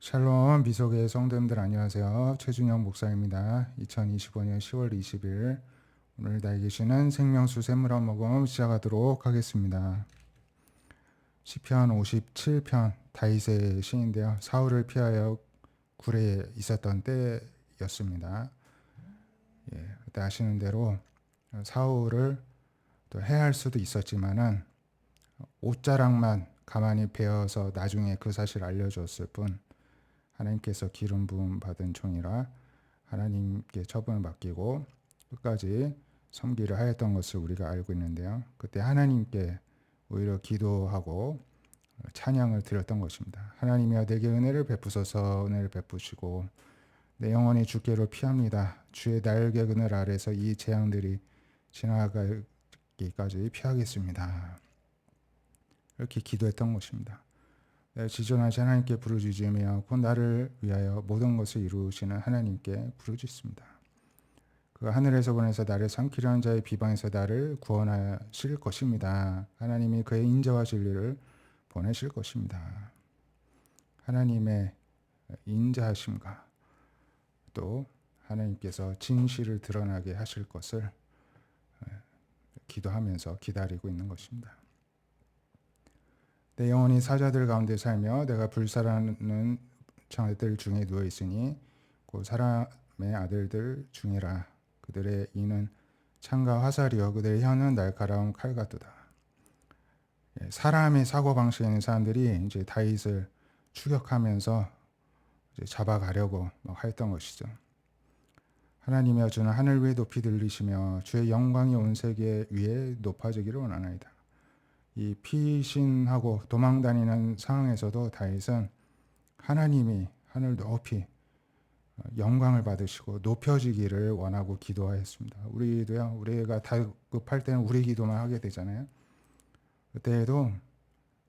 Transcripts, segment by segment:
샬롬 비속의 성도님들 안녕하세요. 최준영 목사입니다. 2025년 10월 20일 오늘 나에 계시는 생명수 샘물한 모금 시작하도록 하겠습니다. 시편 57편 다윗의 시인데요. 사울을 피하여 굴에 있었던 때였습니다. 그때 아시는 대로 사울을 또 해할 수도 있었지만은 옷자락만 가만히 베어서 나중에 그 사실을 알려줬을 뿐 하나님께서 기름 부음 받은 종이라 하나님께 처분을 맡기고 끝까지 섬기를 하였던 것을 우리가 알고 있는데요. 그때 하나님께 오히려 기도하고 찬양을 드렸던 것입니다. 하나님이여 내게 은혜를 베푸소서. 은혜를 베푸시고 내 영혼이 주께로 피합니다. 주의 날개 그늘 아래서 이 재앙들이 지나가기까지 피하겠습니다. 이렇게 기도했던 것입니다. 지존하신 하나님께 부르짖으며 곧 나를 위하여 모든 것을 이루시는 하나님께 부르짖습니다. 그 하늘에서 보내서 나를 삼키려 하는 자의 비방에서 나를 구원하실 것입니다. 하나님이 그의 인자와 진리를 보내실 것입니다. 하나님의 인자하심과 또 하나님께서 진실을 드러나게 하실 것을 기도하면서 기다리고 있는 것입니다. 내 영혼이 사자들 가운데 살며 내가 불살하는 창들 중에 누워 있으니 곧 사람의 아들들 중이라. 그들의 이는 창과 화살이요 그들의 혀는 날카로운 칼 같도다. 사람의 사고 방식에 있는 사람들이 이제 다윗을 추격하면서 이제 잡아가려고 막 했던 것이죠. 하나님이여 주는 하늘 위에 높이 들리시며 주의 영광이 온 세계 위에 높아지기를 원하나이다. 이 피신하고 도망다니는 상황에서도 다윗은 하나님이 하늘 높이 영광을 받으시고 높여지기를 원하고 기도하였습니다. 우리도요, 우리가 다급할 때는 우리 기도만 하게 되잖아요. 그때에도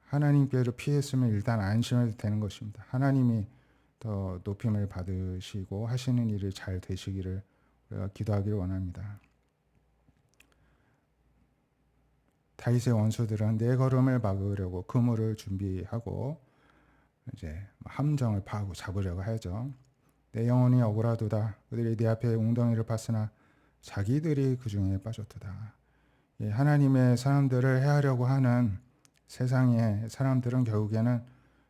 하나님께로 피했으면 일단 안심해도 되는 것입니다. 하나님이 더 높임을 받으시고 하시는 일이 잘 되시기를 우리가 기도하기를 원합니다. 다윗의 원수들은 내 걸음을 막으려고 그물을 준비하고 이제 함정을 파고 잡으려고 하죠. 내 영혼이 억울하도다. 그들이 네 앞에 웅덩이를 팠으나 자기들이 그 중에 빠졌도다. 하나님의 사람들을 해하려고 하는 세상의 사람들은 결국에는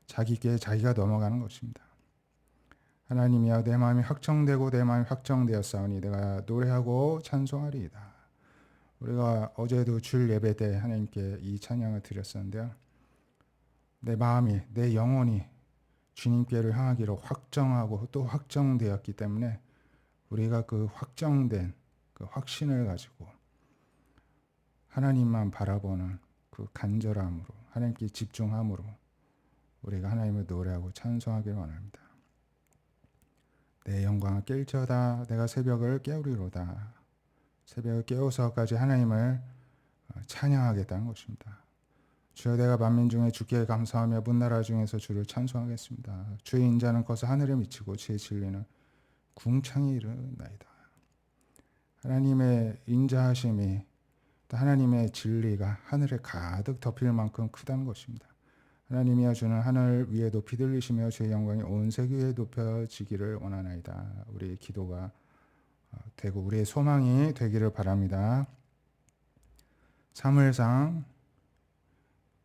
자기께 자기가 넘어가는 것입니다. 하나님이여 내 마음이 확정되고 내 마음이 확정되었사오니 내가 노래하고 찬송하리이다. 우리가 어제도 줄 예배 때 하나님께 이 찬양을 드렸었는데요. 내 마음이 내 영혼이 주님께를 향하기로 확정하고 또 확정되었기 때문에 우리가 그 확정된 그 확신을 가지고 하나님만 바라보는 그 간절함으로 하나님께 집중함으로 우리가 하나님을 노래하고 찬송하기를 원합니다. 내 영광을 깰지어다. 내가 새벽을 깨우리로다. 새벽을 깨워서까지 하나님을 찬양하겠다는 것입니다. 주여 내가 만민 중에 주께 감사하며 문나라 중에서 주를 찬송하겠습니다. 주의 인자는 커서 하늘에 미치고 주의 진리는 궁창에 이르나이다. 하나님의 인자하심이 또 하나님의 진리가 하늘에 가득 덮일 만큼 크다는 것입니다. 하나님이여 주는 하늘 위에 높이 들리시며 주의 영광이 온 세계 위에 높여지기를 원하나이다. 우리의 기도가 되고 우리의 소망이 되기를 바랍니다. 사무엘상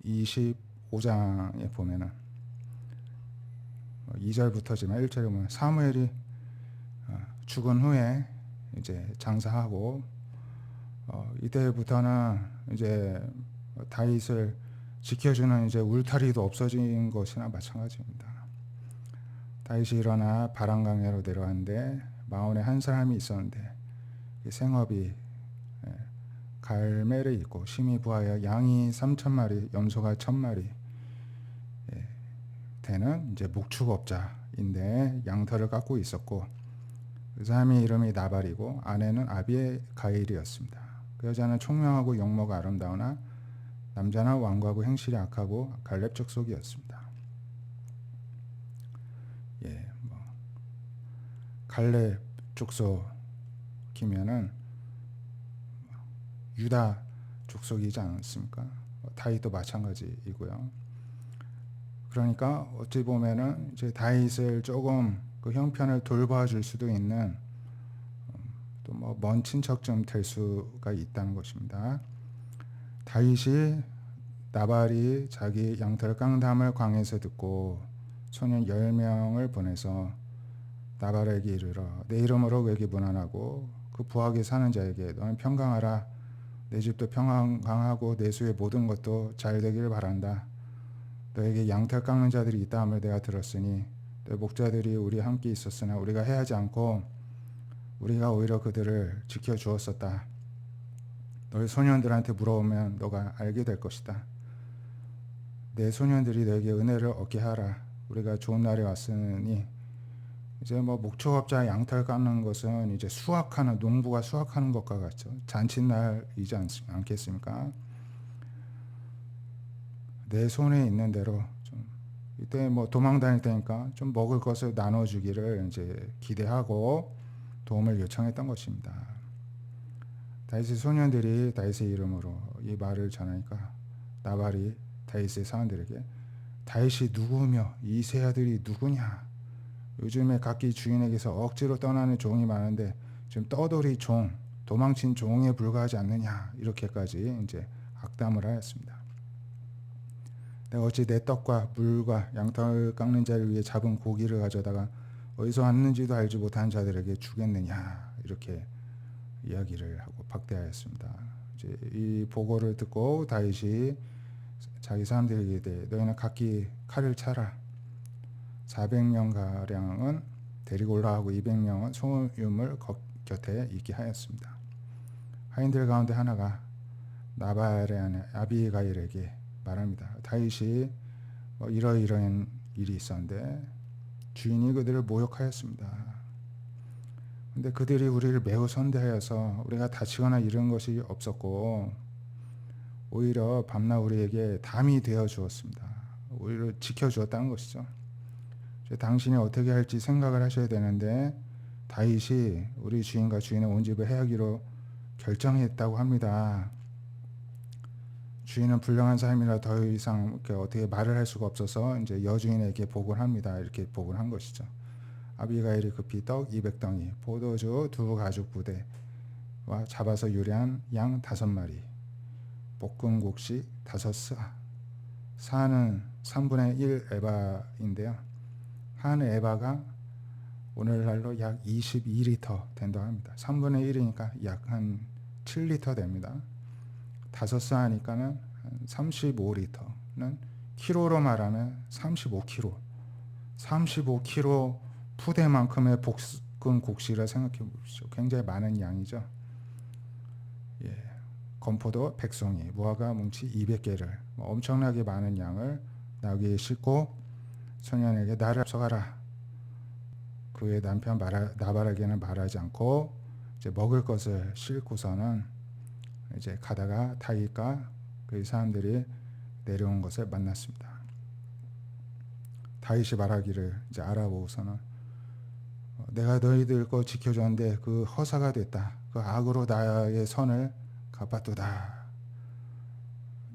25장에 보면은 2절부터지만 1절에 보면 사무엘이 죽은 후에 이제 장사하고 이때부터는 이제 다윗을 지켜주는 이제 울타리도 없어진 것이나 마찬가지입니다. 다윗이 일어나 바람강해로 내려왔는데 마온에 한 사람이 있었는데 생업이 갈멜에 있고 심히 부하여 양이 3,000마리, 염소가 1,000마리 되는 이제 목축업자인데 양털을 깎고 있었고 그 사람의 이름이 나발이고 아내는 아비가일이었습니다. 그 여자는 총명하고 용모가 아름다우나 남자나 완고하고 행실이 악하고 갈렙 족속이었습니다. 갈렙 족속이면은 유다 족속이지 않습니까? 다윗도 마찬가지이고요. 그러니까 어찌 보면은 이제 다윗을 조금 그 형편을 돌봐줄 수도 있는 또 뭐 먼 친척 좀 될 수가 있다는 것입니다. 다윗이 나발이 자기 양털 깡담을 광에서 듣고 소년 10명을 보내서 나발에게 이르러 내 이름으로 외기 문안하고 그 부하게 사는 자에게 너는 평강하라. 내 집도 평강하고 내 수의 모든 것도 잘 되기를 바란다. 너에게 양털 깎는 자들이 있다 함을 내가 들었으니 너의 목자들이 우리 함께 있었으나 우리가 해하지 않고 우리가 오히려 그들을 지켜주었었다. 너희 소년들한테 물어보면 너가 알게 될 것이다. 내 소년들이 너에게 은혜를 얻게 하라. 우리가 좋은 날이 왔으니 이제 뭐 목초업자 양털 깎는 것은 이제 수확하는 농부가 수확하는 것과 같죠. 잔칫날이지 않겠습니까? 내 손에 있는 대로 좀 이때 뭐 도망 다닐 테니까 좀 먹을 것을 나눠주기를 이제 기대하고 도움을 요청했던 것입니다. 다윗의 소년들이 다윗의 이름으로 이 말을 전하니까 나발이 다윗의 사람들에게 다윗이 누구며 이 세 아들이 누구냐? 요즘에 각기 주인에게서 억지로 떠나는 종이 많은데 지금 떠돌이 종, 도망친 종에 불과하지 않느냐? 이렇게까지 이제 악담을 하였습니다. 내가 어찌 내 떡과 물과 양털 깎는 자를 위해 잡은 고기를 가져다가 어디서 왔는지도 알지 못한 자들에게 주겠느냐? 이렇게 이야기를 하고 박대하였습니다. 이제 이 보고를 듣고 다윗이 자기 사람들에게 대해 너희는 각기 칼을 차라. 400명 가량은 데리고 올라가고 200명은 소띨을 곁에 있게 하였습니다. 하인들 가운데 하나가 나발의 아내 아비가일에게 말합니다. 다윗이 이러이러한 일이 있었는데 주인이 그들을 모욕하였습니다. 근데 그들이 우리를 매우 선대하여서 우리가 다치거나 이런 것이 없었고 오히려 밤낮 우리에게 담이 되어 주었습니다. 오히려 지켜주었다는 것이죠. 당신이 어떻게 할지 생각을 하셔야 되는데 다윗이 우리 주인과 주인의 온 집을 해하기로 결정했다고 합니다. 주인은 불량한 사람이라 더 이상 이렇게 어떻게 말을 할 수가 없어서 이제 여주인에게 보고를 합니다. 이렇게 보고를 한 것이죠. 아비가일이 급히 떡 200덩이, 포도주 2가죽 부대와 잡아서 요리한 양 5마리, 볶은 곡식 5사, 사는 3분의 1 에바인데요. 한 에바가 오늘날로 약 22리터 된다고 합니다. 3분의 1이니까 약 한 7리터 됩니다. 5사 하니까는 35리터는 키로로 말하면 35kg. 35kg 푸대만큼의 볶은 곡식을 생각해 보십시오. 굉장히 많은 양이죠. 예, 건포도 100송이, 무화과 뭉치 200개를 엄청나게 많은 양을 나귀에 싣고 소년에게 나를 앞서가라. 그의 남편 나발에게는 말하지 않고 이제 먹을 것을 싣고서는 이제 가다가 다윗과 그 사람들이 내려온 것을 만났습니다. 다윗이 말하기를 이제 알아보고서는 내가 너희들 거 지켜줬는데 그 허사가 됐다. 그 악으로 나의 선을 갚았도다.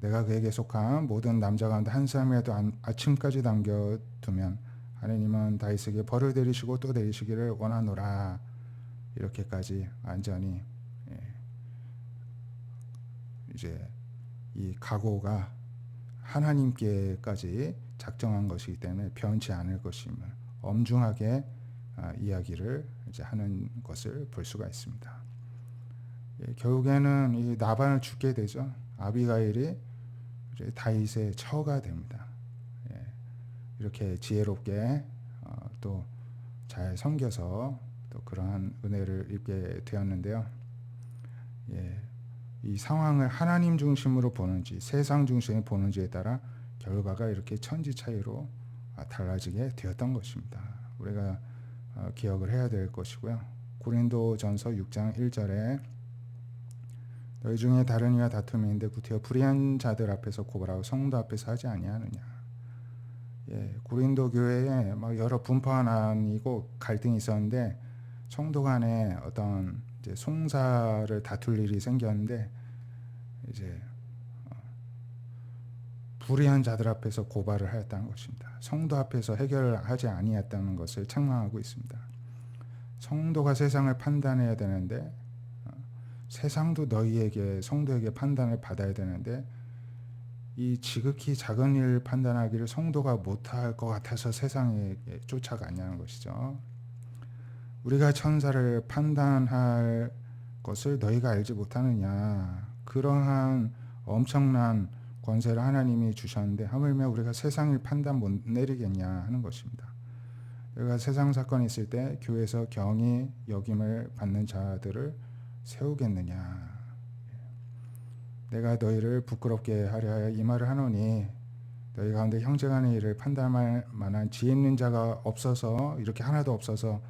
내가 그에게 속한 모든 남자 가운데 한 사람이라도 아침까지 남겨두면 하느님은 다윗에게 벌을 내리시고 또 내리시기를 원하노라. 이렇게까지 완전히 이제 이 각오가 하나님께까지 작정한 것이기 때문에 변치 않을 것임을 엄중하게 이야기를 이제 하는 것을 볼 수가 있습니다. 결국에는 이 나반을 죽게 되죠. 아비가일이 이제 다윗의 처가 됩니다. 이렇게 지혜롭게 또 잘 섬겨서 또 그러한 은혜를 입게 되었는데요. 이 상황을 하나님 중심으로 보는지 세상 중심으로 보는지에 따라 결과가 이렇게 천지 차이로 달라지게 되었던 것입니다. 우리가 기억을 해야 될 것이고요. 고린도전서 6장 1절에 너희 중에 다른 이와 다툼이 있는데 구태여 불의한 자들 앞에서 고발하고 성도 앞에서 하지 아니하느냐. 고린도 교회에 막 여러 분파난이고 갈등이 있었는데 성도 간에 어떤 이제 송사를 다툴 일이 생겼는데 이제 불의한 자들 앞에서 고발을 하였다는 것입니다. 성도 앞에서 해결하지 아니했다는 것을 책망하고 있습니다. 성도가 세상을 판단해야 되는데 세상도 너희에게 성도에게 판단을 받아야 되는데 이 지극히 작은 일 판단하기를 성도가 못할 것 같아서 세상에 쫓아가냐는 것이죠. 우리가 천사를 판단할 것을 너희가 알지 못하느냐. 그러한 엄청난 권세를 하나님이 주셨는데 하물며 우리가 세상을 판단 못 내리겠냐 하는 것입니다. 우리가 세상 사건이 있을 때 교회에서 경히 여김을 받는 자들을 세우겠느냐. 내가 너희를 부끄럽게 하려 하여 이 말을 하노니 너희 가운데 형제간의 일을 판단할 만한 지혜 있는 자가 없어서 이렇게 하나도 없어서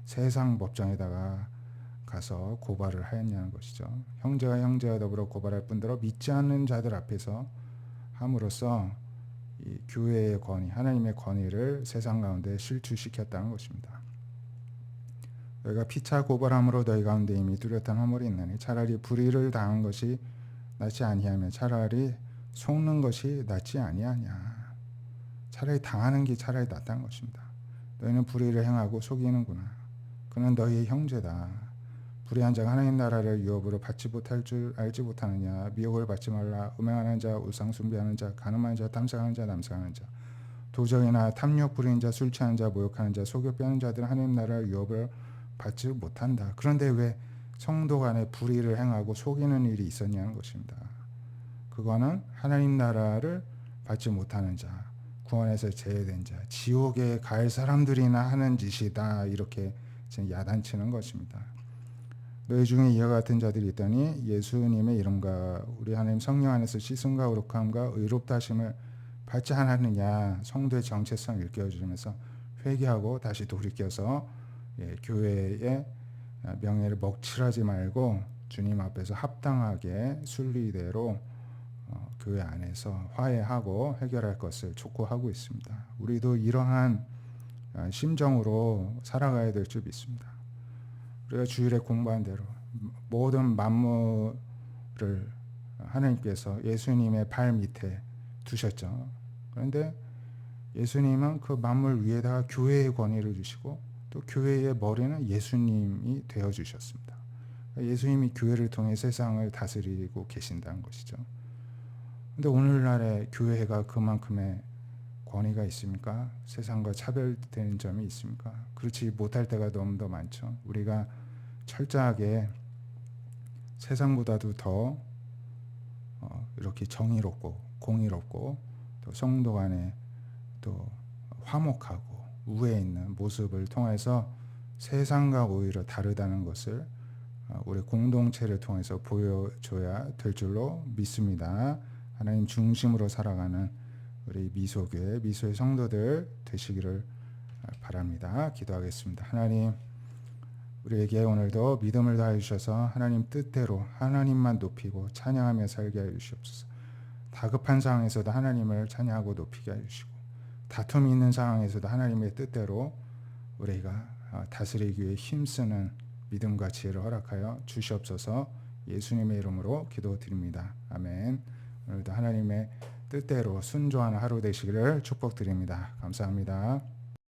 세상 법정에다가 가서 고발을 하였냐는 것이죠. 형제가 형제와 더불어 고발할 뿐더러 믿지 않는 자들 앞에서 함으로써 이 교회의 권위, 하나님의 권위를 세상 가운데 실추시켰다는 것입니다. 너희가 피차 고발함으로 너희 가운데 이미 뚜렷한 허물이 있나니 차라리 불의를 당한 것이 낫지 아니하며 차라리 속는 것이 낫지 아니하냐. 차라리 당하는 게 차라리 낫다는 것입니다. 너희는 불의를 행하고 속이는구나. 그는 너희의 형제다. 불의한 자가 하나님 나라를 유업으로 받지 못할 줄 알지 못하느냐. 미혹을 받지 말라. 음행하는 자, 우상 숭배하는 자, 간음하는 자, 탐색하는 자, 남색하는 자, 도적이나 탐욕 부리는 자, 술 취하는 자, 모욕하는 자, 속여 빼는 자들은 하나님 나라를 유업을 받지 못한다. 그런데 왜 성도 간에 불의를 행하고 속이는 일이 있었냐는 것입니다. 그거는 하나님 나라를 받지 못하는 자, 구원에서 제외된 자, 지옥에 갈 사람들이나 하는 짓이다. 이렇게 야단치는 것입니다. 너희 중에 이와 같은 자들이 있더니 예수님의 이름과 우리 하나님 성령 안에서 씻음과 거룩함과 의롭다 하심을 받지 않았느냐. 성도의 정체성을 일깨워주면서 회개하고 다시 돌이켜서 교회의 명예를 먹칠하지 말고 주님 앞에서 합당하게 순리대로 교회 안에서 화해하고 해결할 것을 촉구하고 있습니다. 우리도 이러한 심정으로 살아가야 될 줄 믿습니다. 우리가 주일에 공부한 대로 모든 만물을 하나님께서 예수님의 발 밑에 두셨죠. 그런데 예수님은 그 만물 위에다가 교회의 권위를 주시고 또 교회의 머리는 예수님이 되어주셨습니다. 예수님이 교회를 통해 세상을 다스리고 계신다는 것이죠. 그런데 오늘날의 교회가 그만큼의 권위가 있습니까? 세상과 차별되는 점이 있습니까? 그렇지 못할 때가 너무 더 많죠. 우리가 철저하게 세상보다도 더 이렇게 정의롭고 공의롭고 또 성도 간에 또 화목하고 우애 있는 모습을 통해서 세상과 오히려 다르다는 것을 우리 공동체를 통해서 보여줘야 될 줄로 믿습니다. 하나님 중심으로 살아가는 우리 미소교회, 미소의 성도들 되시기를 바랍니다. 기도하겠습니다. 하나님, 우리에게 오늘도 믿음을 다해 주셔서 하나님 뜻대로 하나님만 높이고 찬양하며 살게 하여 주시옵소서. 다급한 상황에서도 하나님을 찬양하고 높이게 하여 주시고 다툼이 있는 상황에서도 하나님의 뜻대로 우리가 다스리기 위해 힘쓰는 믿음과 지혜를 허락하여 주시옵소서. 예수님의 이름으로 기도드립니다. 아멘. 오늘도 하나님의 뜻대로 순종하는 하루 되시기를 축복드립니다. 감사합니다.